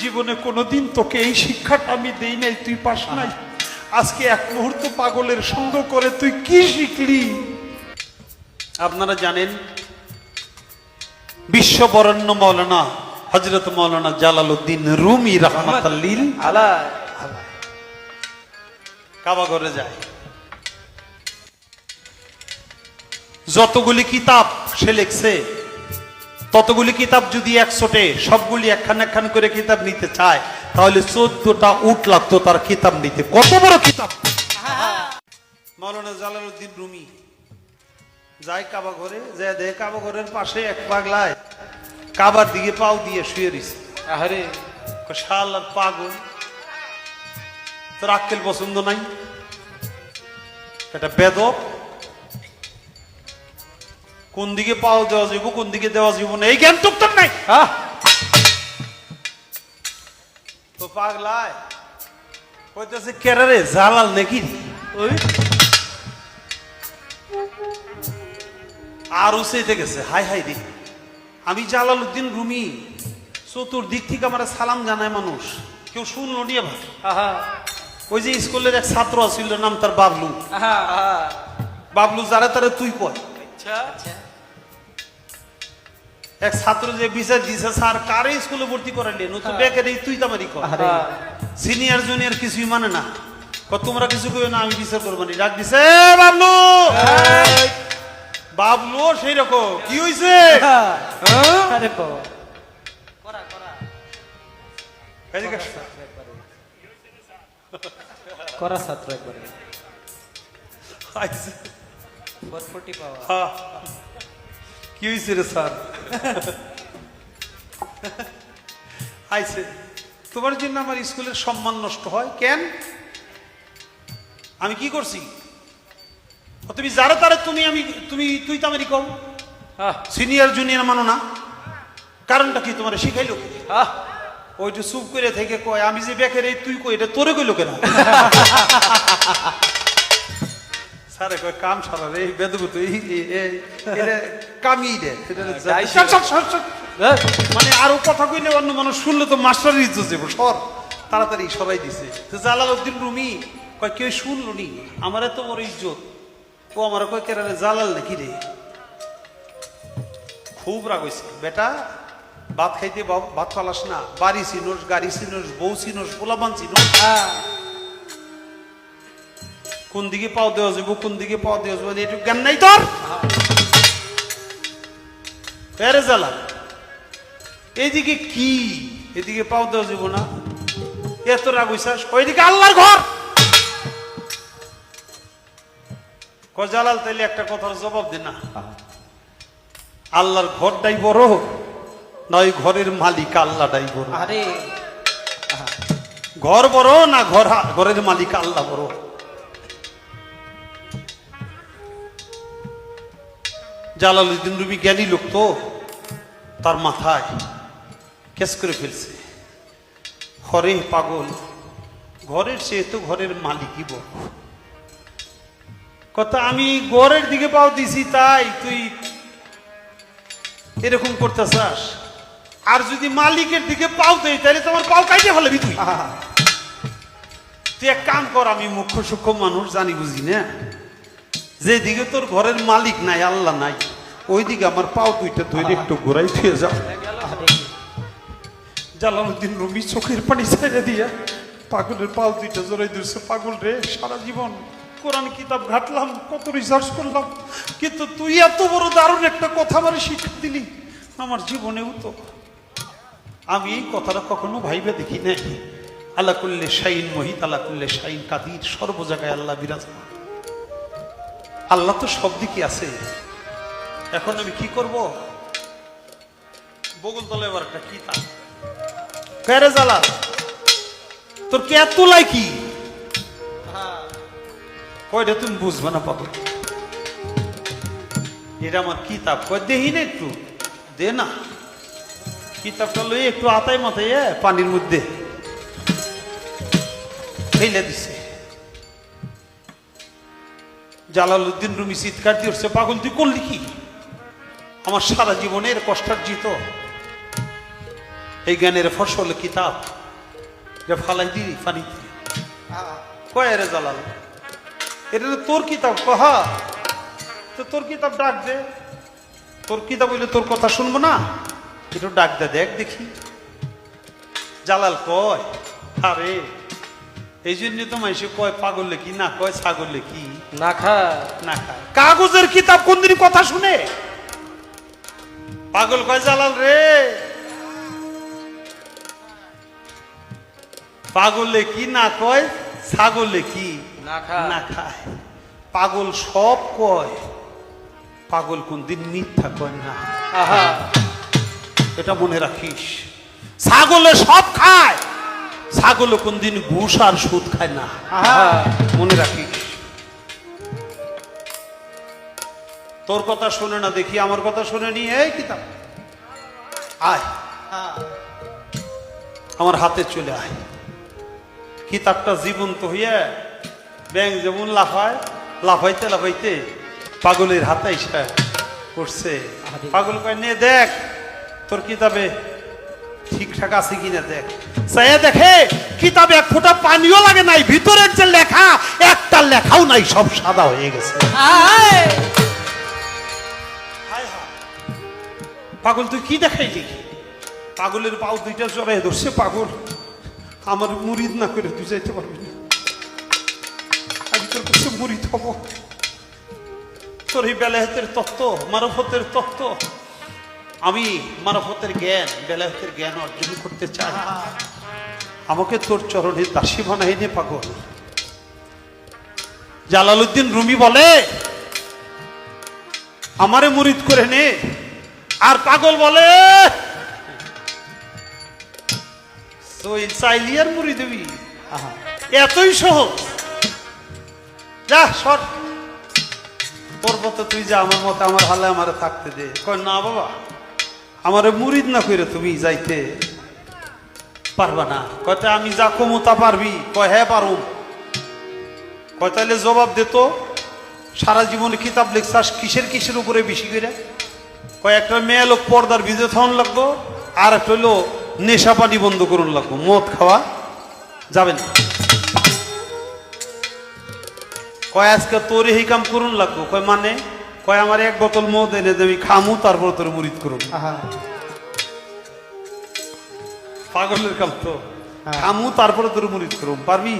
জীবনে কোনোদিন তোকে এই শিক্ষাটা আমি দেই নাই, তুই পাস নাই। আজকে এক মুহূর্ত পাগলের সঙ্গ করে তুই কি শিখলি? আপনারা জানেন বিশ্ববরণ্য মৌলানা হযরত মৌলানা জালালউদ্দিন রুমি রাহমাতুল্লিল আলাইহি কাবা ঘরে যায়। যতগুলি কিতাব সে লিখছে, ততগুলি কিতাব যদি একশোটে সবগুলি একখান একখান করে কিতাব নিতে চায় তাহলে 14টা উট লাগতো তার কিতাব নিতে। কত বড় কিতাব! মৌলানা জালালউদ্দিন রুমি যায় কাবা ঘরে, যায় দেখে কাবা ঘরের পাশে এক পাগলায় কাবার দিকে পাও দিয়ে শুয়ে রয়েছে। আরে শালার পাগল, তোর আক্কেল পছন্দ নাই, এটা বেদব। কোন দিকে পাও দেওয়া যাবো কোন দিকে দেওয়া যাবো না এই জ্ঞান তো তোর নাই। তো পাগলায় কইতেছে কেরারে জালাল নাকি ওই আর উসেতে গেছে। হাই হাই রে, আমি জালালউদ্দিন রুমি, চতুর্দিক থেকে আমার সালাম জানায় মানুষ, কেউ শুনলো নি আবার। ওই যে স্কুলের এক ছাত্র আছিল নাম তার বাবলু, বাবলু যারা তারা তুই কয়। এক ছাত্র যে বিচার দিছে স্যার কারে স্কুলে ভর্তি করাইলেন, ও তো বেকারি তুই তামারি কর। সিনিয়র জুনিয়র কিছুই মানে না, তোমরা কিছু কইও না আমি বিচার করবো না। ডাক দিছে বাবলু, বাবলু সেই রকম কি হইছে করা ছাত্র একবারে কি হয়েছে রে স্যার? আইছে তোমার জন্য আমার স্কুলের সম্মান নষ্ট হয় কেন? আমি কি করছি? তুমি যারা তারা তুমি আমি তুমি তুই তো আমারই কম, সিনিয়র জুনিয়র মানো না, কারণটা কি তোমার শিখাইলো? ওইটা চুপ করে থেকে কয় আমি যে বেকের এই তুই কই এটা তোরে কইলো কেন? স্যারে কয় কাম সারা রে বেদবুত কামিয়ে দে, মানে আরো কথা কইলে অন্য মানুষ শুনলে তো মাস্টার ইজ্জত যাবো, সর তাড়াতাড়ি সরাই দিছে। তো জালালউদ্দিন রুমি কয় কেউ শুনলো নি আমার এত বড় ইজ্জত, ও আমার কয় কেরারে জালাল নাকি রে? খুব রাগ হয়েছে, বেটা ভাত খাইতে ভাত পালাস না, বাড়ি চিনোস গাড়ি চিনোস বউ চিনোস পোলাপান চিনোস, কোন দিকে পাও দেওয়া যাবো কোন দিকে পাও দেওয়া যাবো একটু জ্ঞান নাই তোর? পেরে জালাল এইদিকে কি এদিকে পাও দেওয়া যাবো না, এত রাগ হইছাস? ওইদিকে আল্লাহর ঘর। জালাল তাইলে একটা কথার জবাব দে না, আল্লাহর ঘরটাই বড় না ওই ঘরের মালিক আল্লাহটাই বড়? আরে ঘর বড় না ঘরের মালিক আল্লাহ বড়? জালালউদ্দিন রুমি জ্ঞানী লোক তো, তার মাথায় কেস করে ফেলছে, ঘরে পাগল, ঘরের চেয়ে তো ঘরের মালিকই বড়। কথা আমি ঘরের দিকে পাও দিছি তাই তুই এরকম করতে চাস, আর যদি মালিকের দিকে পাও দেই তাহলে তোমার পাও কাইতে ফেলবি তুই। তুই এক কাম কর, আমি মুখ্য সূক্ষ্ম মানুষ জানি বুঝি না, যেদিকে তোর ঘরের মালিক নাই আল্লাহ নাই ওইদিকে আমার পাও দুইটা ধরে একটু ঘোরাই ফিরে যাও। জালালউদ্দিন রুমি চোখের পানি ছেড়ে দিয়া পাগলের পাও দুইটা জোরাই দিচ্ছে। পাগল রে, সারা জীবন কোরআন কিতাব ঘাটলাম, কত রিসার্চ করলাম, কিন্তু তুই এত বড় দারুণ একটা কথা আমার শিক্ষা দিলি, আমার জীবনেও তো আমি এই কথাটা কখনো ভাইবে দেখি না। আল্লাহ কুল্লে শাইন মহিত, আল্লাহ কুল্লে শাইন কাদির, সর্ব জায়গায় আল্লাহ বিরাজমান। আল্লাহ তো সব দিকে আছে। এখন আমি কি করব? বগল তলে এবার একটা কি তা কেরে জালাল তোর কে এত লাইকি কয়টা তুমি বুঝবে না পাবো, এটা আমার কিতাব কয় দেহি না একটু দে না, কিতাবটা লই একটু আতাই মাথায় পানির মধ্যে ফেলে দিছে। জালালউদ্দিন রুমি চিৎকার দিয়ে উঠছে, পাগল তুই করলি কি? আমার সারা জীবনের কষ্টার্জিত এই জ্ঞানের ফসল কিতাব যে ফালাই দিই পানিতে কয় রে জালাল এটা তোর কিতাব কহা তো তোর কিতাব ডাক দে তোর কিতাব বলে তোর কথা শুনবো না একটু ডাক দে দেখ দেখি জালাল কয় আরে এই জন্য তো মাইসে কয় পাগল লেখি না কয় ছাগল লেখি না খায় না খায় কাগজের কিতাব কোনদিন কথা শুনে পাগল কয় জালাল রে পাগল লেখি না কয় ছাগল লেখি না খায় না খায় পাগল সব কয় পাগল কোনদিন মিথ্যা কয় না আহা এটা মনে রাখিস ছাগলে সব খায় ছাগল কোনদিন ঘুষ আর সুদ খায় না আহা মনে রাখিস তোর কথা শুনে না দেখি আমার কথা শুনে নি এই কিতাব আয় আমার হাতে চলে আয় কিতাবটা জীবন্ত হইয়া ব্যাং যেমন লাফায় লাফাইতে লাফাইতে পাগলের হাতে এসে করছে পাগল কয় নে দেখ তোর কিতাবে ঠিকঠাক আছে কিনা দেখ চাইয়া দেখে কিতাবে এক ফোঁটা পানিও লাগে নাই ভিতরের যে লেখা একটা লেখাও নাই সব সাদা হয়ে গেছে হায় হায়। পাগল তুই কি দেখাইলি পাগলের পাও দুইটা জড়াই ধরছে পাগল আমার মুরিদ না করে তুই যাইতে পারবি না আমি তোর কাছে মুরিদ হব তোর এই বেলায়েতের তত্ত্ব মারফতের তত্ত্ব আমি মারফতের জ্ঞান বেলায়েতের জ্ঞান অর্জন করতে চাই আমাকে তোর চরণে দাসী বানাই নে পাগল জালালউদ্দিন রুমি বলে আমারে মুরিদ করে নে আর পাগল বলে তুই চাইলি আর মুড়ি দিবি এতই সহজ যা সর তোর মতো তুই যা আমার মতো আমার হালে আমারে থাকতে দে কয় না বাবা আমারে মুরিদ না করে তুমি যাইতে পারবা না কয়টা আমি যা কমু তা পারবি কয় হ্যাঁ পারুম কয় তাইলে জবাব দে তো সারা জীবনে কিতাব লেখছাস কিসের কিসের উপরে বেশি করে কয় একটা মেয়ে লোক পর্দার ভিজে থাউন লাগবো আর একটা হইলো নেশা পানি বন্ধ করুন লাগবো মদ খাওয়া যাবে না কয় আজকে তোর এই কাম করুন লাগবো কয় মানে কয় আমার এক বোতল মদ এনে দেবি খামু তারপর তোর মুরিদ করুন পাগলের কাম তো খামু তারপরে তোর মুরিদ করুন পারবি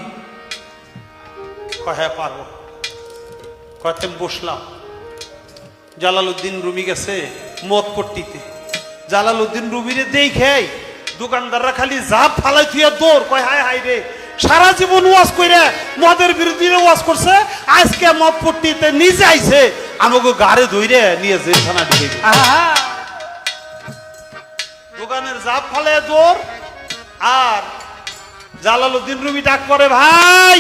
কয় হ্যাঁ পারবো কয় তেম বসলাম জালালউদ্দিন রুমি গেছে মদ পট্টিতে জালালউদ্দিন রুমিরে দেখে দোকানদাররা খালি জাপ ফালাই থুয়া দৌড় কয় হায় হায় রে সারা জীবন ওয়াজ কইরা মদের বিরুদ্ধে ওয়াজ করছে আজকে মদ পট্টিতে নিজে আইছে আমাকে গাড়ে ধইরে নিয়ে জেলখানা ঢুকে দোকানের জাপ ফালে দৌড় আর জালালউদ্দিন রুমি ডাক করে ভাই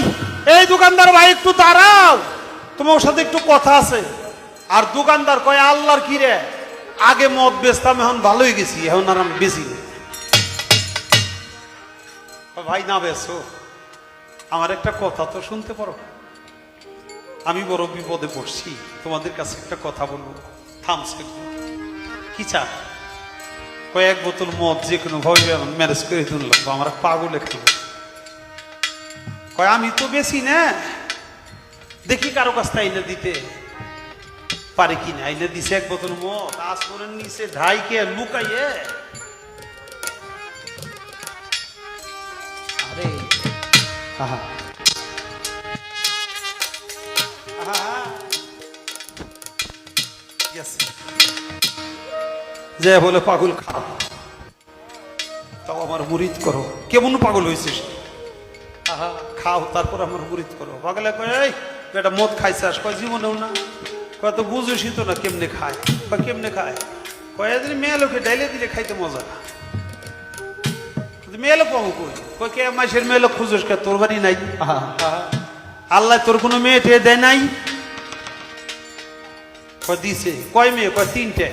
এই দোকানদার ভাই একটু দাঁড়াও তোমার সাথে একটু কথা আছে আর দোকানদার কয় আল্লাহর কি রে আগে মদ বেচতাম এখন ভালোই গেছি এখন আর আমি বেশি ভাই না বেছো আমার একটা কথা তো শুনতে পারো আমি বড় বিপদে পড়ছি তোমাদের কাছে একটা কথা বলবো থামছে কি চা কয়েক বোতল মদ যে কোনো ভাবে ম্যানেজ করে দিন লাগবো আমার পাগলে খাবো কয় আমি তো বেশি না দেখি কারো কাছ থেকে আইনা দিতে পারে কিনা আইনা দিছে এক বোতল মদ আসরের নিচে ঢাইকে লুকাইয়ে আরে আহা যে বলে পাগল খাও তাও আমার মুরিদ করো কেমন পাগল হয়েছিস খাও তারপর আমার মুরিদ করো পাগলে কয় এই বেটা মদ খাইছিস কয় জীবনেও না কয় তো বুঝিসই তো না কেমনে খায় বা কেমনে খায় কয় দিন মেয়ে লোকে ডাইলে দিলে খাইতে মজা মেয়ে লোক পাবো কই কয় কে মাসের মেয়ে লোক খুঁজোস কে তোর বাড়ি নাই আল্লাহ তোর কোনো মেয়ে টেয়ে দেয় নাই কয় দিছে কয় মেয়ে কয় তিনটে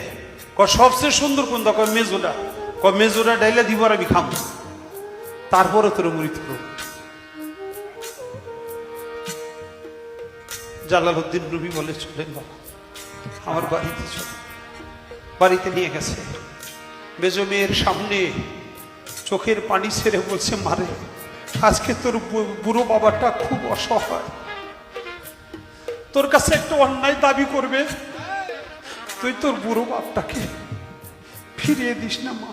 কয় সবচেয়ে সুন্দর কোনটা কয় মেজোটা কয় মেজোটা ডাইলে দিব আর আমি খাবো তারপরে তোর মুরিদ করো জালালউদ্দিন রুমি বলে চলেন বাবা আমার বাড়িতে চলে বাড়িতে নিয়ে গেছে মেজো মেয়ের সামনে চোখের পানি ছেড়ে বলছে, মারে আজকে তোর বুড়ো বাবাটা খুব অসহায়, তোর কাছে একটা অন্যায় দাবি করবে, তুই তোর বুড়ো বাপটাকে ফিরিয়ে দিস না মা,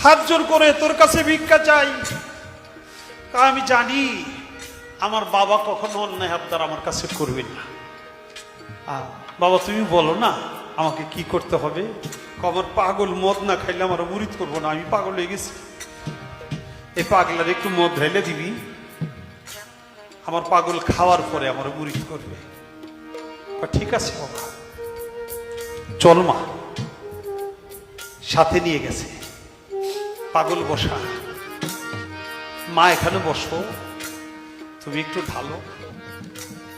হাত জোর করে তোর কাছে ভিক্ষা চাই। আমি জানি আমার বাবা কখনো অন্যায় আবদার আমার কাছে করবে না। বাবা তুমি বলো না আমাকে কি করতে হবে। আমার পাগল মদ না খাইলে আমার মুরিদ করবো না, আমি পাগল হয়ে গেছি। এই পাগলার একটু মদ ঢেলে দিবি, আমার পাগল খাওয়ার পরে আমার মুরিদ করবে। ঠিক আছে বাবা, চল মা। সাথে নিয়ে গেছে, পাগল বসা, মা এখানে বসো, তুমি একটু ঢালো,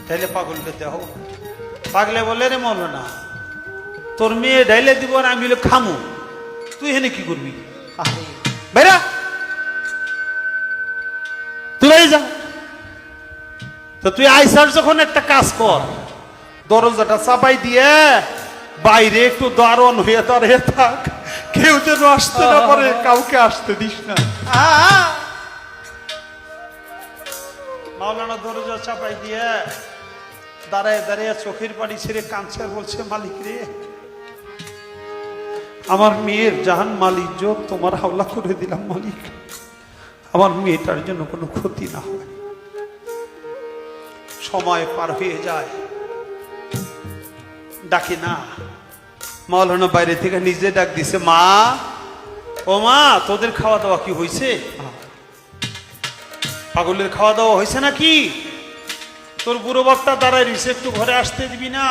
ঢেলে পাগলকে দেও। পাগলে বলে, রে মলো না, তোর মেয়ে ঢাইলে দিব আর আমি খামু, তুই এখানে কি করবি? ভাইরা তুই বাড়ি যা। তো তুই আইসার যখন একটা কাজ কর, দরজাটা চাপাই দিয়ে বাইরে একটু দারণ হয়ে দাঁড়িয়ে থাক, কেউ যেন আসতে না পারে, কাউকে আসতে দিস না। মাওলানা দরজা চাপাই দিয়ে দাঁড়ায় দাঁড়িয়ে চোখের পানি ছেড়ে কাঁদছে আর বলছে, মালিক রে, আমার মেয়ের জাহান মাল ইজ্জত তোমার হাওলা করে দিলাম মালিক, আমার মেয়েটার জন্য কোনো ক্ষতি না হয়। সময় পার হয়ে যায়, ডাকে না। মাওলানা বাইরে থেকে নিজে ডাক দিছে, মা ও মা, তোদের খাওয়া দাওয়া কি হয়েছে? পাগলের খাওয়া দাওয়া হয়েছে নাকি? তোর বুড়ো বাপটা দাঁড়ায় রয়েছে, একটু ঘরে আসতে দিবি না?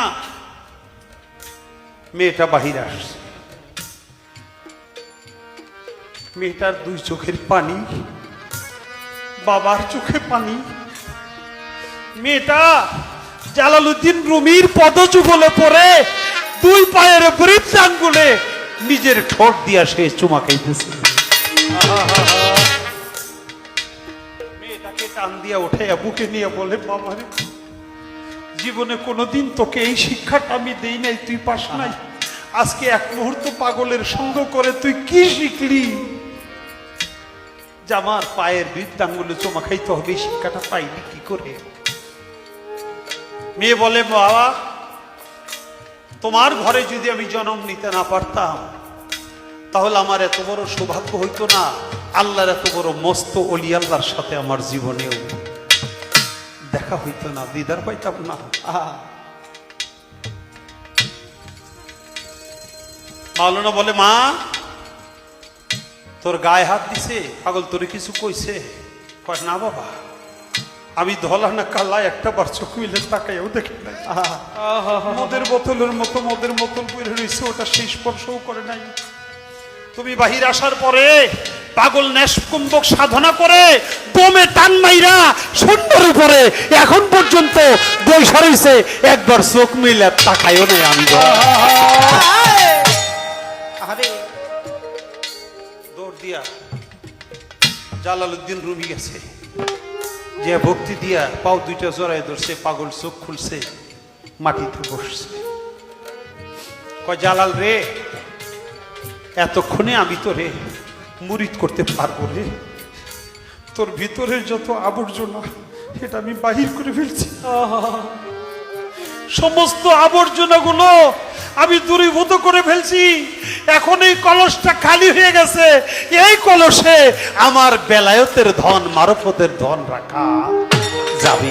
মেয়েটা বাহিরে আসছে, মেয়েটার দুই চোখের পানি, বাবার চোখে পানি। মেয়েটা জালালউদ্দিন রুমির পদযুগলে পড়ে দুই পায়ের বৃদ্ধ আঙ্গুলে নিজের ঠোঁট দিয়া সে চুমা খাইতেছে। মেয়েটাকে টান দিয়া উঠে বুকে নিয়ে বলে, বাবা রে, জীবনে কোনোদিন তোকে এই শিক্ষাটা আমি দেই নাই, তুই পাস নাই, আজকে এক মুহূর্ত পাগলের সঙ্গ করে তুই কি শিখলি যে আমার পায়ের বৃদ্ধাঙ্গুলে চুমা খাইতে হবে, এই শিক্ষাটা পাইনি কি করে? মেয়ে বলে, বাবা তোমার ঘরে যদি আমি জন্ম নিতে না পারতাম তাহলে আমার এত বড় সৌভাগ্য হইতো না, আল্লাহর এত বড় মস্ত অলি আল্লাহর সাথে আমার জীবনেও দেখা হইতো না, দিদার পাইতাম না। মাওলানা বলে, মা তোর গায়ে হাত দিছে, পাগল তোরে কিছু কইছে? কয় না বাবা, আমি ধলা না কালা একটা বার চোখ মিলে তাকাইও দেখি নাই, মদের বোতলের মতো মদের বোতল পড়ে রয়েছে, ওটা সেই স্পর্শও করে নাই। তুমি বাহির আসার পরে পাগল নেশকুম্বক সাধনা করে দমে টান মাইরা সুন্দর উপরে এখন পর্যন্ত বৈশা রয়েছে, একবার চোখ মিলে তাকাইও নাই আমি। দৌড় দিয়া জালালউদ্দিন রুমি গেছে, যে ভক্তি দিয়া পাও দুইটা জড়ায় ধরছে, পাগল চোখ খুলছে, মাটিতে বসছে। কয়, জালাল রে, এতক্ষণে আমি তো রে মুরিদ করতে পারবো রে, তোর ভিতরের যত আবর্জনা এটা আমি বাহির করে ফেলছি, সমস্ত আবর্জনাগুলো আমি দূরীভূত করে ফেলছি, এখন এই কলসটা খালি হয়ে গেছে, এই কলসে আমার বেলায়েতের ধন, মারফতের ধন রাখা যাবে।